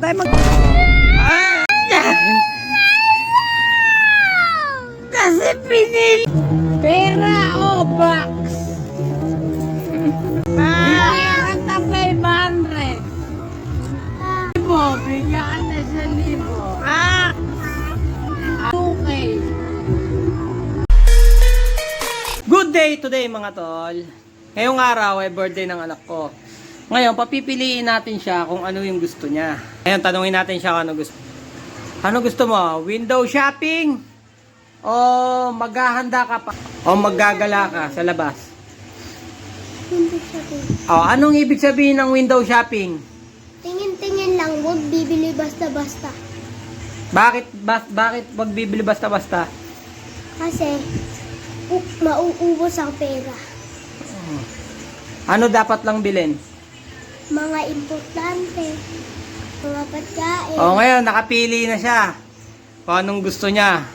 tayo mag... Kasi pinili... Pera o box? Bigyan ka 500. Bigyan na sa 1,000. Okay. Good day today mga tol. Ngayong araw ay birthday ng anak ko. Ngayon, papipiliin natin siya kung ano yung gusto niya. Ngayon, tanungin natin siya kung ano gusto. Ano gusto mo? Window shopping? O maghahanda ka pa? O maggagala ka sa labas? Window shopping. O, anong ibig sabihin ng window shopping? Tingin-tingin lang, huwag bibili basta-basta. Bakit wag bibili basta-basta? Kasi, mauubos ang pera. Ano dapat lang bilhin? Mga importante, mga pagkain. O, ngayon, nakapili na siya. Kung anong gusto niya.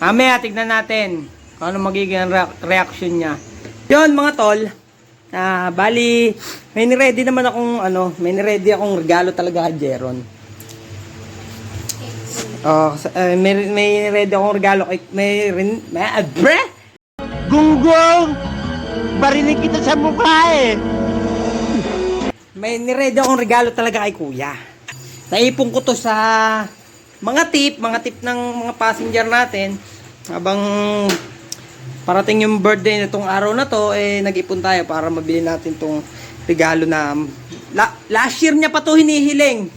Mamaya, tignan natin kung anong magiging reaction niya. Yun, mga tol. Bali, may niready naman akong, may niready akong regalo talaga kay Jeron. May niready akong regalo kay, Gunggong! Barinig kita sa mukha eh! May niready akong regalo talaga kay kuya. Naipon ko to sa mga tip ng mga passenger natin. Habang parating yung birthday nitong araw na to, nag-ipon tayo para mabili natin tong regalo na last year niya pa to hinihiling.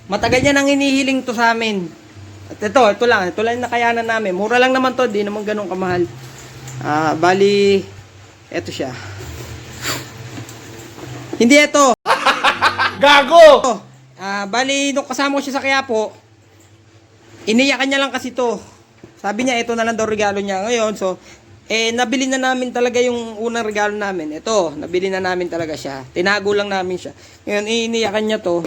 Matagal niya nang hinihiling to sa amin. At ito lang yung nakayanan namin. Mura lang naman to, di naman ganun kamahal. Bali, eto siya. Hindi ito. Gago! Bali, nung kasama ko siya sa Quiapo, iniyakan niya lang kasi to. Sabi niya, ito na lang daw regalo niya ngayon. So, nabili na namin talaga yung unang regalo namin. Ito, nabili na namin talaga siya. Tinago lang namin siya. Ngayon, iniyakan niya to.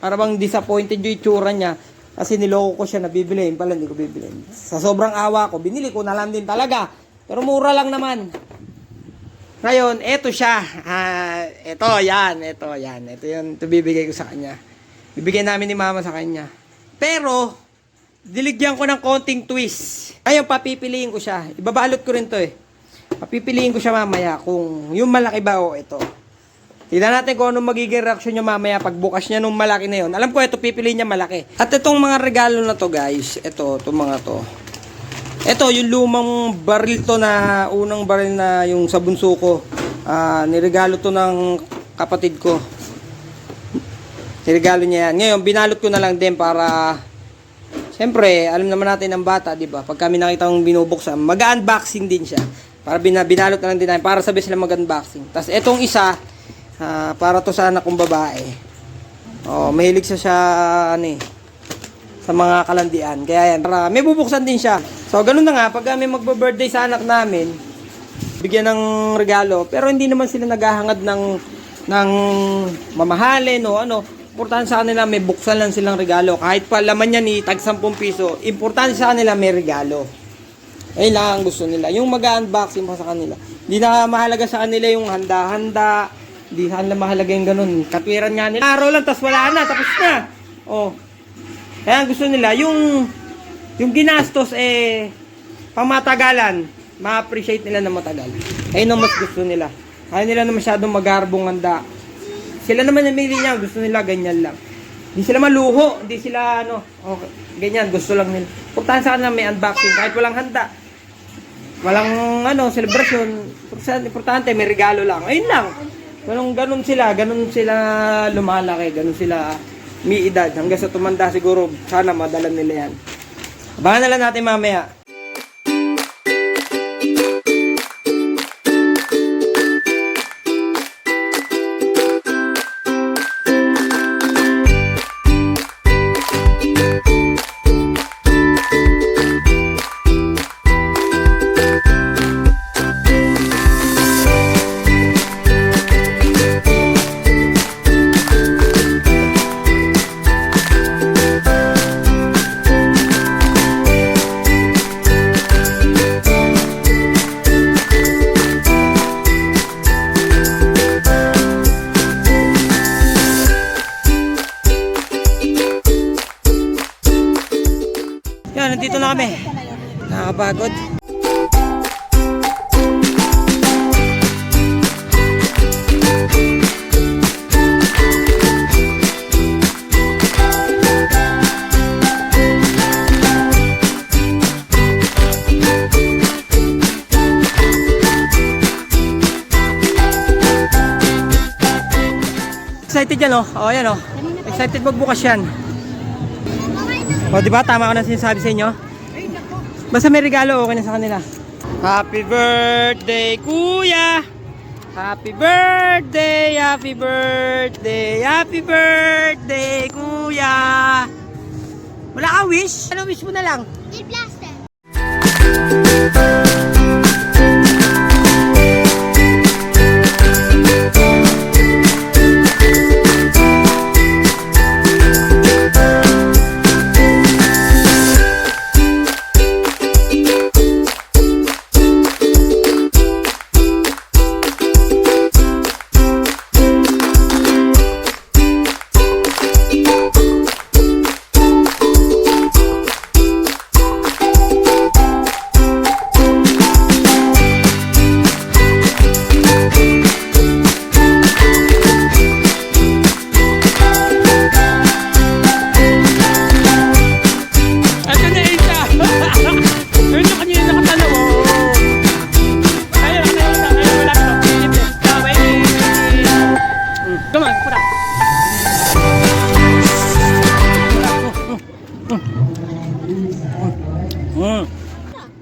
Para bang disappointed yung itsura niya. Kasi niloko ko siya na bibiliin pala, hindi ko bibiliin. Sa sobrang awa ko, binili ko na lang din talaga. Pero mura lang naman. Ngayon, eto siya. Ito yan. Ito yung bibigay ko sa kanya. Bibigay namin ni mama sa kanya. Pero, diligyan ko ng konting twist. Ngayon, papipiliin ko siya. Ibabalot ko rin to eh. Papipiliin ko siya mamaya kung yung malaki ba o ito. Tignan natin kung anong magiging reaksyon niya mamaya pagbukas niya nung malaki na yun. Alam ko, ito pipiliin niya malaki. At itong mga regalo na to guys, itong mga to. Ito, yung lumang baril to na, unang baril na yung sa bunso ko. Niregalo to ng kapatid ko. Niregalo niya yan. Ngayon, binalot ko na lang din para, siyempre, alam naman natin ang bata, di ba? Pag kami nakita ng binubuksan, mag-unboxing din siya. Para binalot na lang din namin, para sabi sila mag-unboxing. Tapos, etong isa, para to sa anak kong babae. Mahilig siya sa mga kalandian. Kaya yan, para may bubuksan din siya. So, ganun na nga, pag may magbe-birthday sa anak namin, bigyan ng regalo, pero hindi naman sila naghahangad ng mamahalin o ano. Importante sa kanila, may buksan lang silang regalo. Kahit pa laman yan ni tag 10 piso, importante sa kanila may regalo. Ayun lang ang gusto nila. Yung mag-unboxing pa sa kanila. Hindi na mahalaga sa kanila yung handa-handa. Hindi sa kanila mahalaga yung ganun. Katwiran nga nila. Araw lang, tas wala na, tapos na. Kaya gusto nila, yung ginastos pamatagalan, ma-appreciate nila na matagal. Ayun ang mas gusto nila. Ayaw nila na masyadong magarbong handa. Sila naman namili niya, gusto nila ganyan lang. Hindi sila maluho, hindi sila okay, ganyan, gusto lang nila. Importante sa kanila may unboxing, kahit walang handa. Walang celebration. Importante may regalo lang. Ayun lang. Ganun sila lumalaki, ganun sila may edad. Hanggang sa tumanda siguro, sana madala nila yan. Abangan na lang natin mamaya. nandito na kami. Nakakapagod. Excited yan, oh. Oh, yan, oh. Excited magbukas yan. O, di ba? Tama ko na sinasabi sa inyo. Basta may regalo, okay na sa kanila. Happy birthday, kuya! Happy birthday, happy birthday, happy birthday, kuya! Wala ka wish? Ano wish mo na lang? Eat blaster.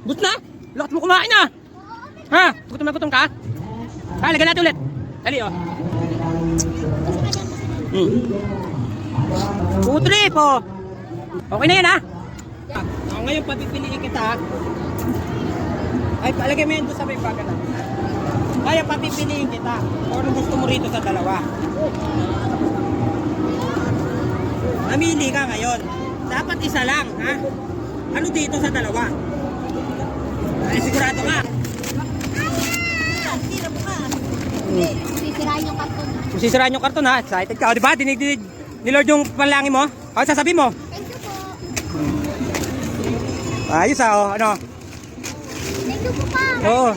Gusto na? Lakas mo kumain na! Ha? Gutom na gutom ka? Ha, lagyan natin ulit. Dali, oh. Putrip, oh. Okay na yan, ha? Ako ngayon, papipiliin kita, ha? Ay, palagay mo yan doon sa may baga na. Kaya papipiliin kita. O ano gusto mo rito sa dalawa? Mamili ka ngayon. Dapat isa lang, ha? Ano dito sa dalawa? Ay, sigurado ka. Sisirain yung karton. Kung sisiraan yung karton, ha? Excited ka. O, diba? Dinig ni Lord yung panalangin mo. O, sasabihin mo. Thank you po. Ayos, ha? O, ano? Thank you po pa. Oo.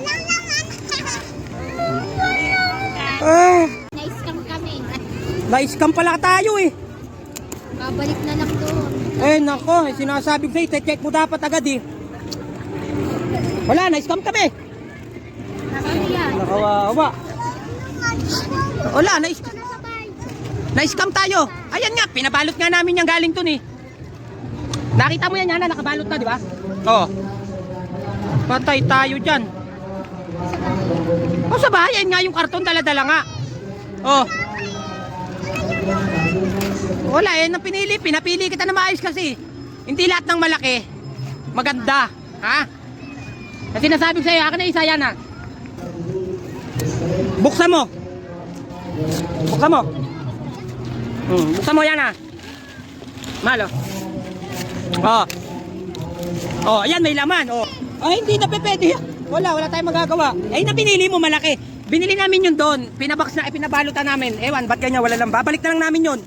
Ah, Na-scam kami. na-scam pala tayo, eh. Babalik na lang doon. Eh, nako. Sinasabi ko sa'yo, check mo dapat agad, eh. Wala, na-scam kami. Nasaan yan? Nakawawa. Wala, na-scam. Nasabay. Na-scam tayo. Ayan nga, pinabalot nga namin yung galing dun, eh. Nakita mo yan, Yana, nakabalot na, di ba? Oo. Patay tayo dyan. O, sa bahay, yan nga yung karton, dala-dala nga. Oh. Wala, eh, nang pinapili kita na maayos kasi. Hindi lahat ng malaki maganda, ha? Kasi nasabi ko sa'yo, akin na isa yan, ha? Buksan mo. Buksan mo. Buksan mo yan, ha? Malo. Oh. Oh, ayan, may laman, oh. Ay, hindi na pwede. Wala tayong magagawa. Ay, na pinili mo malaki. Binili namin yun doon. Pinabox na, pinabalutan namin. Ewan, ba't ganyan? Wala lang. Babalik na lang namin yun.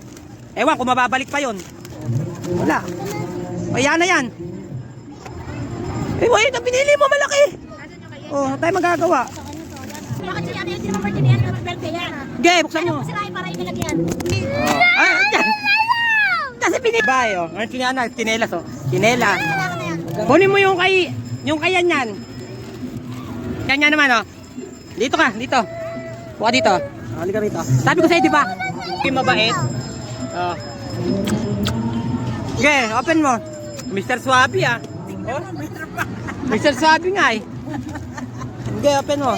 Ewan, kung mababalik pa yun. Wala. Ayan na yan. Eh, wait, na pinili mo malaki. Oh, tayo magagawa. Bakit siya yan? Hindi naman pwede yan. Belt yan. Ge, buksan mo. Sirain para inilagyan. Oh. Ay, yan. Kasi pinili. Bye, oh. Ano sinana? Tinelas, oh. Tinelas. Kunin mo yung kayan yan. Yan yan naman, oh. Dito ka, dito. Buka dito. Halika rito. Sabi ko sa'yo, di ba? Hindi mabait. Oh. Okay, open mo. Mr. Swabi, ah. Oh? Mr. Swabi nga, eh. Okay, open mo.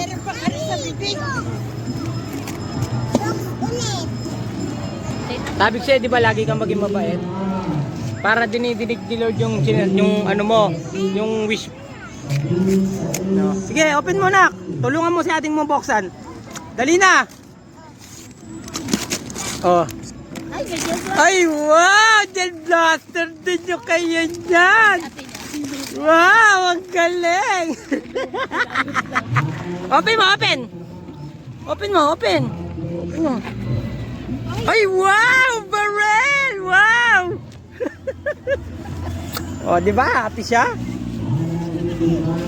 Sabi ko sa'yo, di ba, lagi kang maging mabait? Para dinidinig ni Lord yung ano mo, yung wish. No. Sige, open mo, nak. Tulungan mo si ating mong buksan. Dali na. Oh. Ay, wow! Gel blaster din yung kaya dyan. Wow, ang galing. Open mo, open. Open mo, open. Open mo. Ay, wow! Barrel! Wow! O, di ba? Happy siya?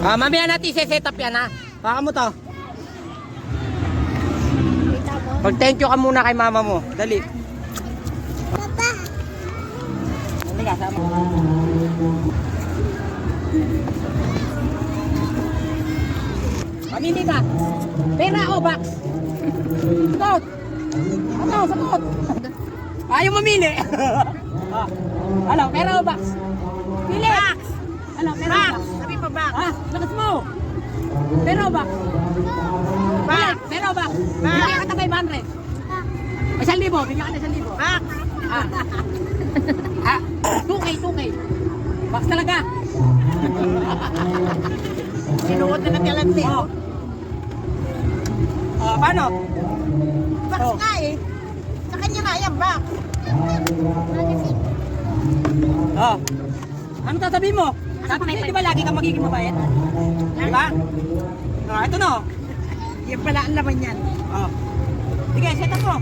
Mamaya natin set up yan, ha? Baka mo to. Mag-thank you ka muna kay mama mo. Dali. Papa. Dali ka, sama. Pamili ka. Pera o box? Sagot. Ano, sagot. Ayaw mamili. Ano, pera o box? Pili. Box. Ano, pera o box? Sabi pa box. Lakas mo. Pera o box? Box. Pera o box? Bigyan ka tayo 500. 1,000. Bigyan ka na 1,000. Box. 2K. Box talaga. Sinuot na nagkalante. Paano? Box nga eh. Sa kanya nga yan, box. Magazine. Ano sasabihin mo? Sabi di ba lagi kang magiging mabait? Diba? Ito na. Yan pala ang laman yan. Sige, set up mo.